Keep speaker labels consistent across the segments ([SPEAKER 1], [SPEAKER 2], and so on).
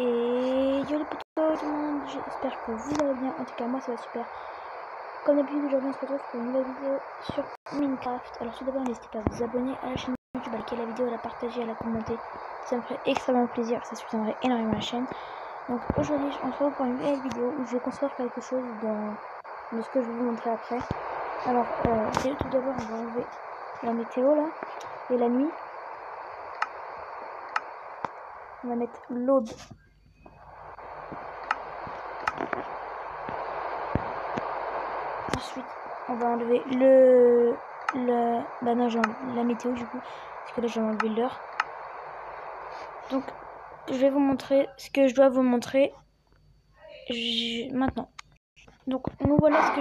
[SPEAKER 1] Et yo les potos, tout le monde, j'espère que vous allez bien. En tout cas, moi ça va super. Comme d'habitude, aujourd'hui on se retrouve pour une nouvelle vidéo sur Minecraft. Alors tout d'abord, n'hésitez pas à vous abonner à la chaîne YouTube, à liker la vidéo, à la partager, à la commenter. Ça me ferait extrêmement plaisir, ça soutiendrait énormément la chaîne. Donc aujourd'hui, on se retrouve pour une nouvelle vidéo où je vais construire quelque chose de ce que je vais vous montrer après. Alors, tout d'abord, on va enlever la météo là et la nuit. On va mettre l'aube. Ensuite, on va enlever bah non, j'ai enlevé la météo du coup, parce que là j'ai enlevé l'heure. Donc, je vais vous montrer ce que je dois vous montrer maintenant. Donc, nous voilà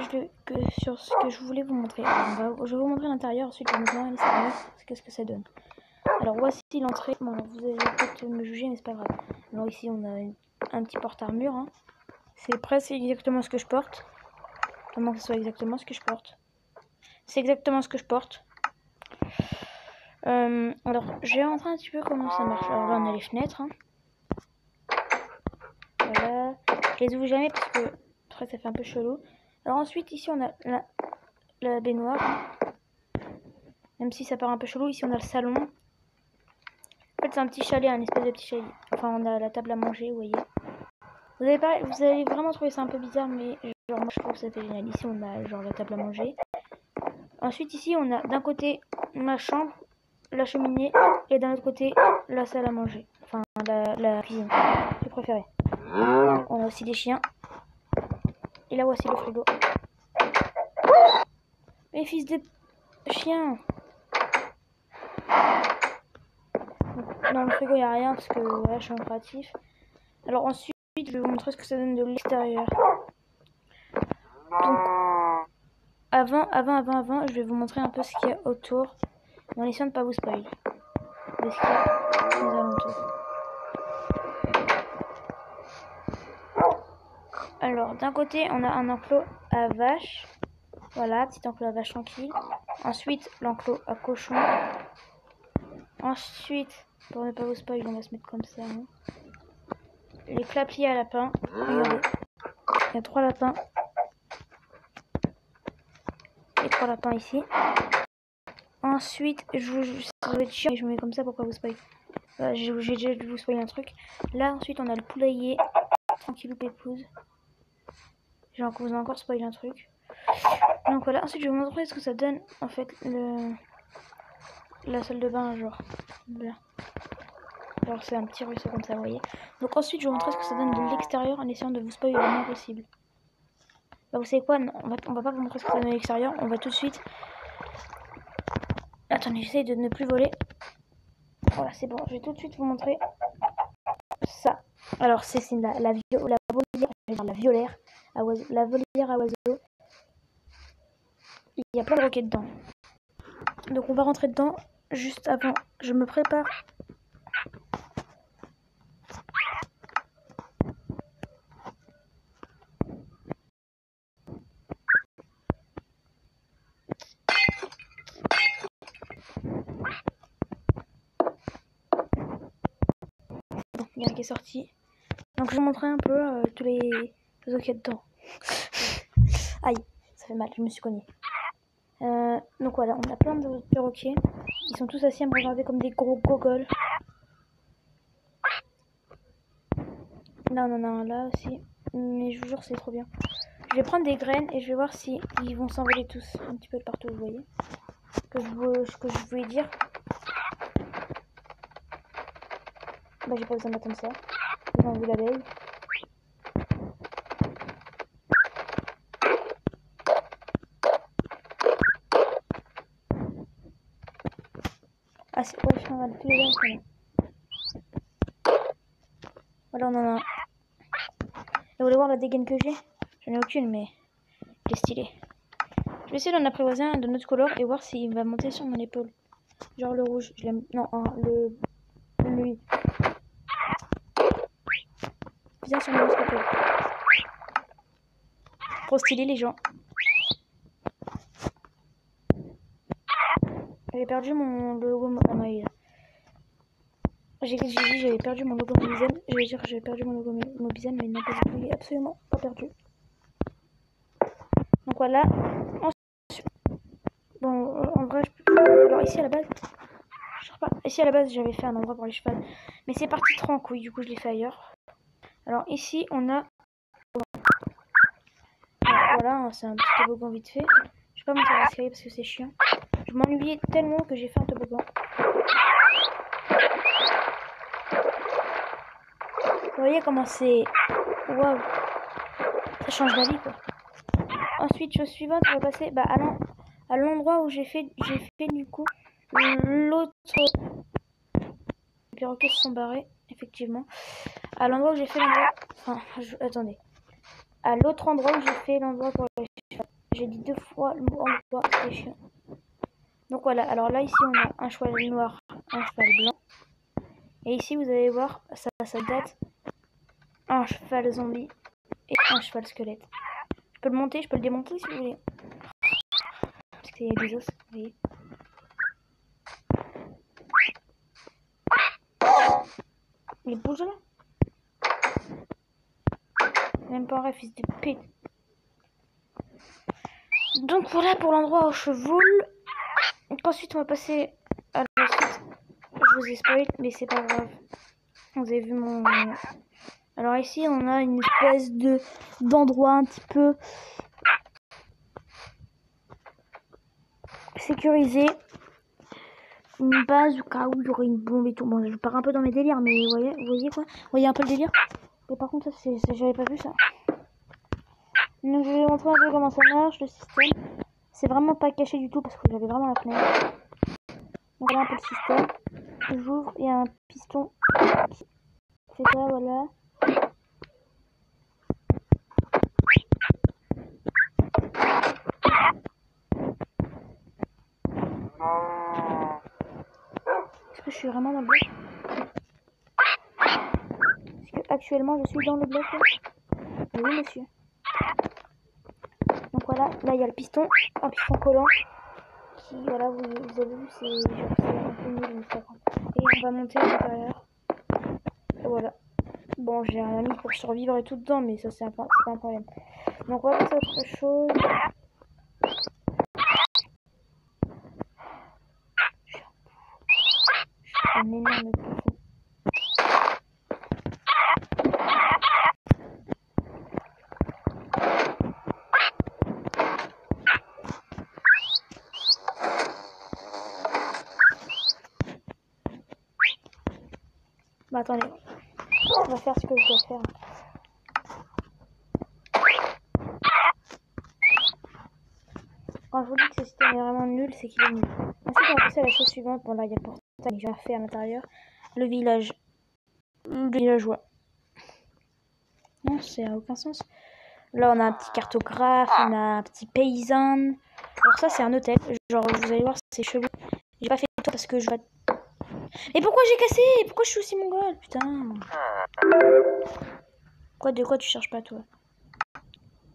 [SPEAKER 1] sur ce que je voulais vous montrer. Alors, je vais vous montrer l'intérieur, ensuite je vais vous montrer l'extérieur, ce que ça donne. Alors, voici l'entrée. Bon, alors, vous allez peut-être me juger, mais c'est pas grave. Alors, ici, on a un petit porte-armure. Hein. C'est presque exactement ce que je porte. Comment que ce soit exactement ce que je porte. C'est exactement ce que je porte. Alors, je vais montrer un petit peu comment ça marche. Alors là, on a les fenêtres. Hein. Voilà. Je les ouvre jamais parce que après, ça fait un peu chelou. Alors ensuite, ici, on a la baignoire. Même si ça paraît un peu chelou, ici, on a le salon. En fait, c'est un petit chalet, un espèce de petit chalet. Enfin, on a la table à manger, vous voyez. Vous allez vraiment trouver ça un peu bizarre, mais genre, moi, je trouve que ça fait génial. Ici, on a genre la table à manger. Ensuite, ici, on a d'un côté ma chambre, la cheminée, et d'un autre côté la salle à manger. Enfin, la cuisine, j'ai préféré. On a aussi des chiens. Et là, voici le frigo. Mes fils de chiens. Dans le frigo, il n'y a rien parce que voilà, je suis un créatif. Alors ensuite, je vais vous montrer ce que ça donne de l'extérieur. Donc, avant, je vais vous montrer un peu ce qu'il y a autour. En essayant de ne pas vous spoil. De ce qu'il y a aux alentours. Alors, d'un côté, on a un enclos à vaches. Voilà, petit enclos à vaches tranquille. Ensuite, l'enclos à cochons. Ensuite, pour ne pas vous spoil, on va se mettre comme ça. Hein. Les clapiers à lapins. Regardez. Il y a 3 lapins. Et 3 lapins ici. Ensuite, ça doit être chiant et je me mets comme ça pour pas vous spoil. J'ai déjà dû vous spoiler un truc. Là, ensuite, on a le poulailler. Tranquillou pépouze. J'ai encore spoilé un truc. Donc voilà, ensuite je vais vous montrer ce que ça donne en fait la salle de bain, genre là. Alors c'est un petit ruisseau comme ça, vous voyez. Donc ensuite je vais vous montrer ce que ça donne de l'extérieur en essayant de vous spoiler le moins possible. Bah vous savez quoi, non, on va pas vous montrer ce que ça donne de l'extérieur, on va tout de suite... Attendez, j'essaye de ne plus voler. Voilà, c'est bon, je vais tout de suite vous montrer ça. Alors c'est la volière à oiseaux. Il y a plein de roquets dedans. Donc on va rentrer dedans juste avant. Je me prépare. Bien qui est sorti. Donc je vais vous montrer un peu tous les oiseaux qu'il y a dedans. Aïe, ça fait mal, je me suis cognée. Donc voilà, on a plein de perroquets. Ils sont tous assis à me regarder comme des gros gogoles. Non, là aussi. Mais je vous jure, c'est trop bien. Je vais prendre des graines et je vais voir si ils vont s'envoler tous un petit peu de partout, vous voyez. Ce que je voulais dire. Bah j'ai pas besoin d'attendre ça. J'ai enlevé l'abeille. Ah c'est... Ouais, je suis en train de tous les graines. Voilà, on en a un. Et vous voulez voir la dégaine que j'ai? J'en ai aucune, mais elle est stylée. Je vais essayer d'en apprivoiser un de notre couleur et voir s'il va monter sur mon épaule. Genre le rouge, je l'aime. Non, lui. Viens sur mon épaule. Trop stylé les gens. J'ai perdu mon logo. Ah non, il est là. J'ai dit j'avais perdu mon logo Mobizen. J'allais dire que j'avais perdu mon logo Mobizen, mais non, pas du tout, il est absolument pas perdu. Donc voilà. Bon, en vrai, alors ici à la base, je sais pas. Ici à la base, j'avais fait un endroit pour les chevaux, mais c'est parti trop en couille. Du coup, je l'ai fait ailleurs. Alors ici, on a. Voilà, c'est un petit toboggan vite fait. Je vais pas monter l'escalier parce que c'est chiant. Je m'ennuyais tellement que j'ai fait un toboggan. Vous voyez comment c'est... Waouh. Ça change d'avis quoi. Ensuite, chose suivante, on va passer à l'endroit où j'ai fait du coup l'autre... Les perroquets se sont barrés, effectivement. À l'endroit où j'ai fait l'endroit... Enfin, attendez. À l'autre endroit où j'ai fait l'endroit pour les chevaux. J'ai dit 2 fois le mot endroit, c'est chiant. Donc voilà, alors là ici on a un cheval noir, un cheval blanc. Et ici vous allez voir, ça date, un cheval zombie et un cheval squelette. Je peux le monter, je peux le démonter si vous voulez. Parce qu'il y a des os, vous voyez. Il bouge là. Même pas un rêve, fils de pute. Donc voilà pour l'endroit où je vole. Donc ensuite on va passer à la suite. Je vous ai spoil, mais c'est pas grave. Vous avez vu mon... Alors ici on a une espèce d'endroit un petit peu sécurisé. Une base au cas où il y aurait une bombe et tout. Bon, je pars un peu dans mes délires, mais vous voyez quoi? Vous voyez un peu le délire? Mais par contre, ça, j'avais pas vu ça. Donc je vais vous montrer un peu comment ça marche, le système. C'est vraiment pas caché du tout parce que j'avais vraiment la fenêtre. Donc voilà un peu le système. J'ouvre, il y a un piston qui fait ça, voilà. Est-ce que je suis vraiment dans le bloc? Est-ce que actuellement je suis dans le bloc là? Oui monsieur. Donc voilà, là il y a le piston, un piston collant. Qui, voilà, vous avez vu, c'est un peu nul, mais c'est pas grave. Et on va monter à l'intérieur. Et voilà. Bon, j'ai rien mis pour survivre et tout dedans, mais ça c'est pas un problème. Donc on va passer à autre chose. Je suis un énorme bouffon. Bah attendez, on va faire ce que je dois faire. Quand je vous dis que ce système est vraiment nul, c'est qu'il est nul. Ensuite, on va passer à la chose suivante. Bon, là, il y a le portail que j'ai fait à l'intérieur. Le village. Le villageois. Non, ça n'a aucun sens. Là, on a un petit cartographe, on a un petit paysan. Alors ça, c'est un hôtel. Genre, vous allez voir, c'est chelou. J'ai pas fait le tour parce que je vais... Mais pourquoi j'ai cassé? Pourquoi je suis aussi mongol? Putain. De quoi tu cherches pas, toi?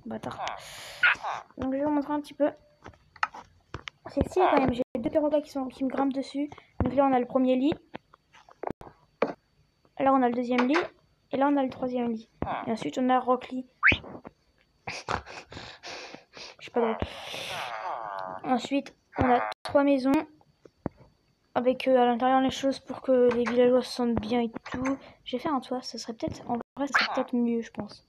[SPEAKER 1] Bâtard. Donc, je vais vous montrer un petit peu. C'est stylé quand même. J'ai 2 perroquets qui me grimpent dessus. Donc là, on a le premier lit. Là, on a le deuxième lit. Et là, on a le troisième lit. Et ensuite, on a Rockly. Je sais pas drôle. Ensuite, on a 3 maisons. Avec à l'intérieur les choses pour que les villageois se sentent bien et tout. J'ai fait un toit, ça serait peut-être... En vrai, ça serait peut-être mieux, je pense.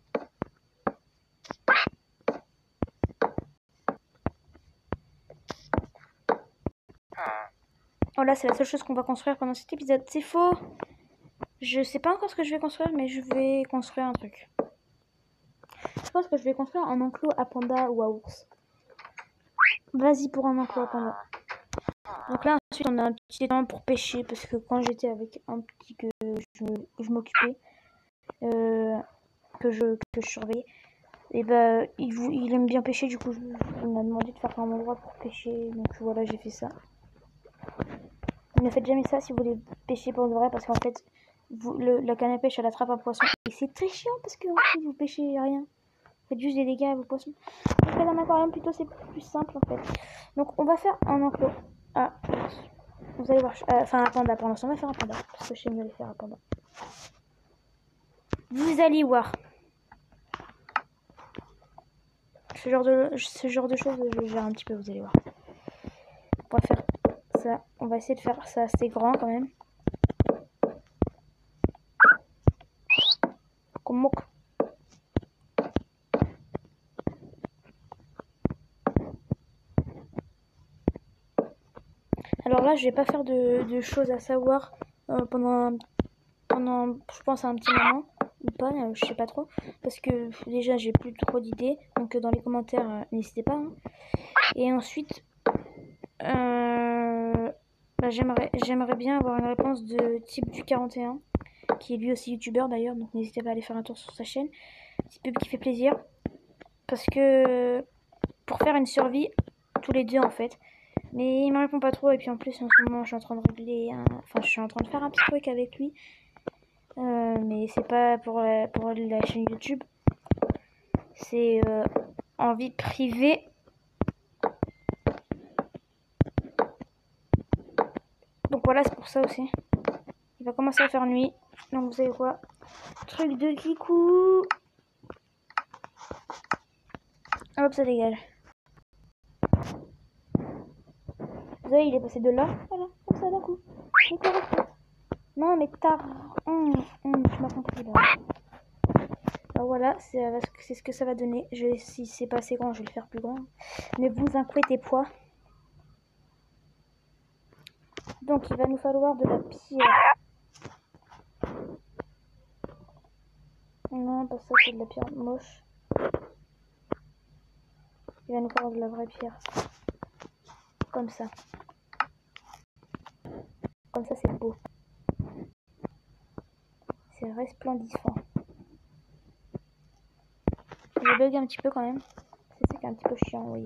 [SPEAKER 1] Voilà, c'est la seule chose qu'on va construire pendant cet épisode. C'est faux. Je sais pas encore ce que je vais construire, mais je vais construire un truc. Je pense que je vais construire un enclos à panda ou à ours. Vas-y pour un enclos à panda. Donc là, ensuite, on a un petit étang pour pêcher, parce que quand j'étais avec un petit que je m'occupais, que je surveillais, et bah, il aime bien pêcher, du coup, il m'a demandé de faire un endroit pour pêcher, donc voilà, j'ai fait ça. Ne faites jamais ça si vous voulez pêcher pour de vrai, parce qu'en fait, la canne à pêche, elle attrape un poisson, et c'est très chiant, parce que en fait, vous pêchez rien. Vous faites juste des dégâts à vos poissons. Faites un aquarium plutôt, c'est plus simple en fait. Donc on va faire un enclos à ours. Vous allez voir, enfin un panda. Pour l'instant, on va faire un panda parce que je sais mieux les faire un panda. Vous allez voir. Ce genre de choses, je gère un petit peu, vous allez voir. On va faire ça. On va essayer de faire ça assez grand quand même. Comme alors là, je vais pas faire de choses à savoir pendant, je pense, un petit moment. Ou pas, je sais pas trop. Parce que déjà, j'ai plus trop d'idées. Donc dans les commentaires, n'hésitez pas. Hein. Et ensuite, bah, j'aimerais bien avoir une réponse de type du 41. Qui est lui aussi youtubeur d'ailleurs. Donc n'hésitez pas à aller faire un tour sur sa chaîne. Petit pub qui fait plaisir. Parce que pour faire une survie, tous les deux en fait. Mais il me répond pas trop et puis en plus en ce moment je suis en train de régler enfin je suis en train de faire un petit truc avec lui. Mais c'est pas pour la chaîne YouTube. C'est en vie privée. Donc voilà, c'est pour ça aussi. Il va commencer à faire nuit. Donc vous savez quoi? Truc de kikou. Hop, ça dégage. Vous voyez, il est passé de là. Voilà, comme ça d'un coup. Non, mais t'as... tu m'as compris là. Alors voilà, c'est ce que ça va donner. Si c'est pas assez grand, je vais le faire plus grand. Ne vous inquiétez pas. Donc il va nous falloir de la pierre. Non, pas ça, c'est de la pierre moche. Il va nous falloir de la vraie pierre. Comme ça. Comme ça, c'est beau. C'est resplendissant. Je bug un petit peu quand même. C'est ça qui est un petit peu chiant, vous voyez.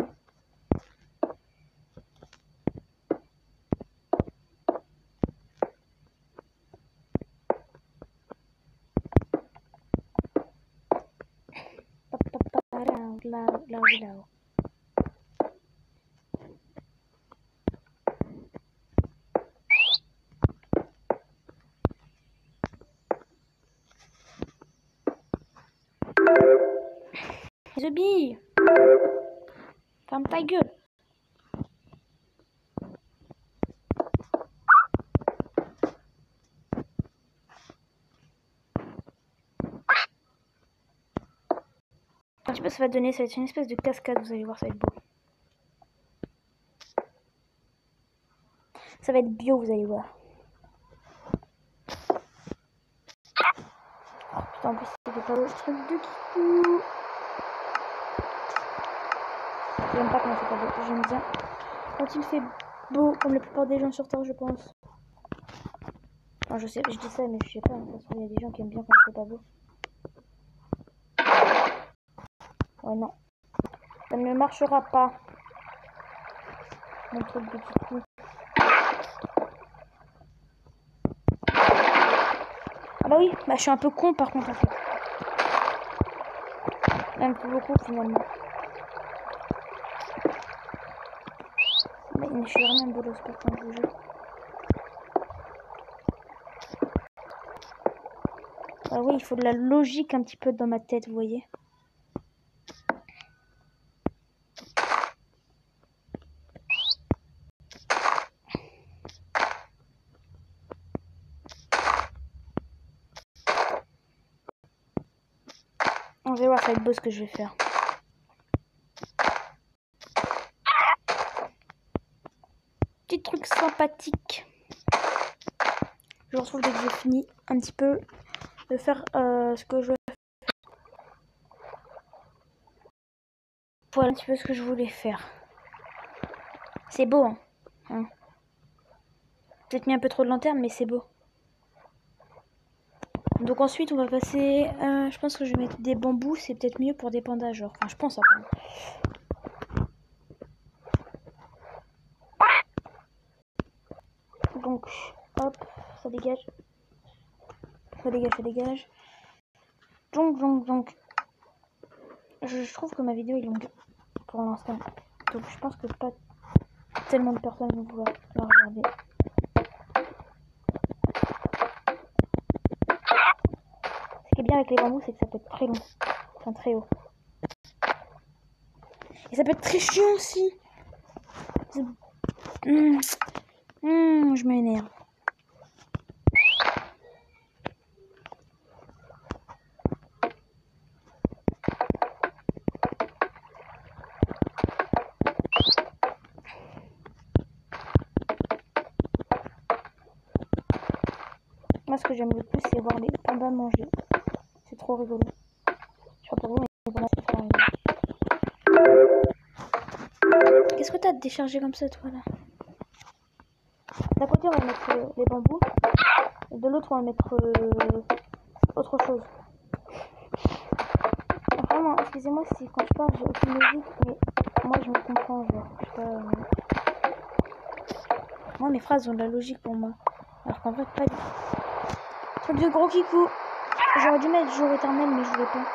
[SPEAKER 1] Là. The bee. Ferme ta gueule. Un petit peu ça va donner, ça va être une espèce de cascade, vous allez voir, ça va être beau. Ça va être bio, vous allez voir. Oh putain, en plus c'était pas le truc de kikou. J'aime pas quand il fait pas beau, j'aime bien quand il fait beau, comme la plupart des gens sur Terre, je pense. Enfin, je sais, je dis ça, mais je sais pas, de toute façon, il y a des gens qui aiment bien quand il fait pas beau. Ouais, non. Ça ne marchera pas. Mon truc de kikou. Ah bah oui, bah je suis un peu con par contre en fait. Un peu beaucoup finalement. Mais je suis vraiment un bolos par contre, je vous jure. Ah oui, il faut de la logique un petit peu dans ma tête, vous voyez. On va voir, ça va être beau ce que je vais faire. Petit truc sympathique. Je vous retrouve dès que j'ai fini un petit peu de faire ce que je... Voilà un petit peu ce que je voulais faire. C'est beau, hein. Peut-être mis un peu trop de lanterne, mais c'est beau. Donc ensuite, on va passer... je pense que je vais mettre des bambous. C'est peut-être mieux pour des pandas, genre. Enfin, je pense, après. Donc, hop, ça dégage. Ça dégage. Donc. Je trouve que ma vidéo est longue pour l'instant. Donc je pense que pas tellement de personnes vont pouvoir la regarder. avec les bambous, c'est que ça peut être très long. Enfin, très haut. Et ça peut être très chiant aussi. Je m'énerve. Moi, ce que j'aime le plus, c'est voir les pandas manger. C'est trop rigolo. Je sais pas pour vous, mais pour moi, c'est trop rigolo. Qu'est-ce que t'as de déchargé comme ça, toi, là? D'un côté, on va mettre les bambous. Et de l'autre, on va mettre autre chose. Vraiment, excusez-moi si quand je parle, j'ai aucune logique, mais moi, je me comprends, genre. Je sais pas, moi, mes phrases ont de la logique pour moi. Alors qu'en vrai, pas du tout. Truc de gros kikou. J'aurais dû mettre jour éternel, mais je voulais pas.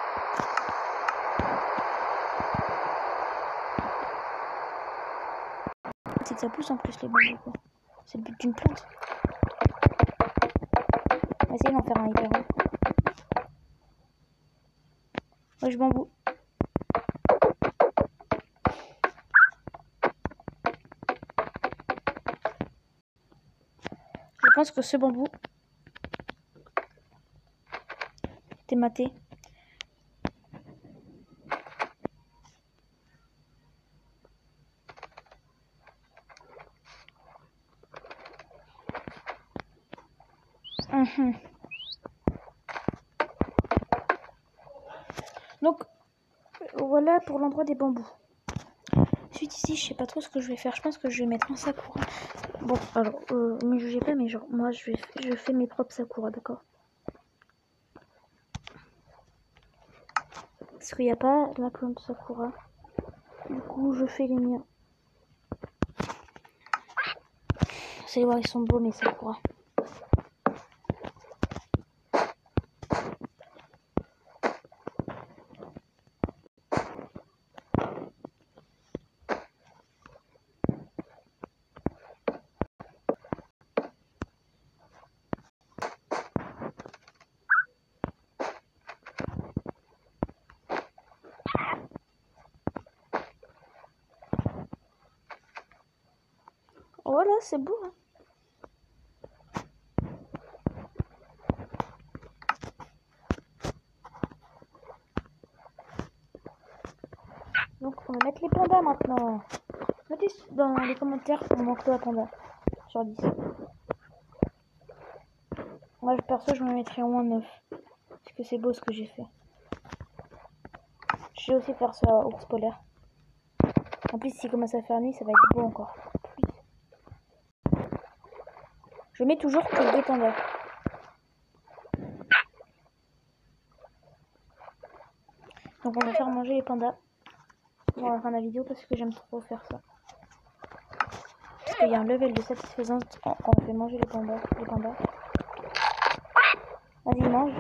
[SPEAKER 1] C'est que ça pousse en plus les bambous, quoi. C'est le but d'une plante. On va essayer d'en faire un hyper haut. Wesh bambou. Je pense que ce bambou était maté. Donc voilà pour l'endroit des bambous. Ensuite ici, je sais pas trop ce que je vais faire. Je pense que je vais mettre un sakura. Bon, alors, ne jugez pas, mais genre moi je fais mes propres sakura, d'accord? Parce qu'il n'y a pas la plante sakura. Du coup, je fais les miens. Vous allez voir, ils sont beaux mes sakura. Voilà, c'est beau, hein. Donc on va mettre les pandas maintenant. Mettez dans les commentaires pour manque de panda sur 10. Moi perso je me mettrais au moins 9. Parce que c'est beau ce que j'ai fait. Je vais aussi faire ça à ours polaire. En plus s'il commence à faire nuit ça va être beau encore. Je mets toujours que 2 pandas. Donc on va faire manger les pandas. On va faire la vidéo parce que j'aime trop faire ça. Parce qu'il y a un level de satisfaisance quand on fait manger les pandas. Vas-y, mange.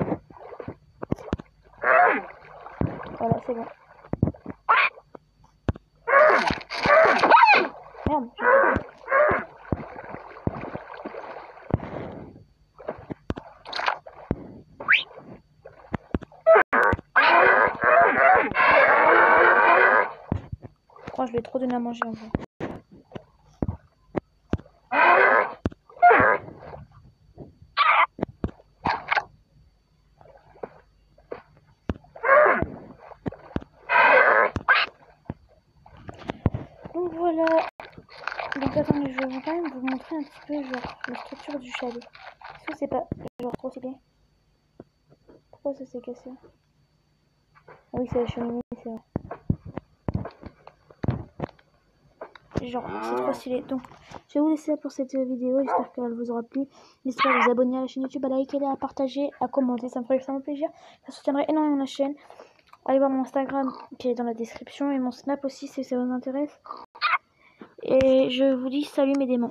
[SPEAKER 1] Voilà, c'est bon. Merde. Je crois que je vais trop donner à manger en vrai. Donc voilà. Donc attendez, je vais quand même vous montrer un petit peu genre la structure du chalet. Est-ce que c'est pas genre trop stylé? Pourquoi ça s'est cassé? Ah oui, c'est la cheminée, c'est vrai. Genre, c'est trop stylé. Donc, je vais vous laisser pour cette vidéo. J'espère qu'elle vous aura plu. N'hésitez pas à vous abonner à la chaîne YouTube, à liker, à partager, à commenter. Ça me ferait extrêmement plaisir. Ça soutiendrait énormément la chaîne. Allez voir mon Instagram qui est dans la description et mon Snap aussi si ça vous intéresse. Et je vous dis salut mes démons.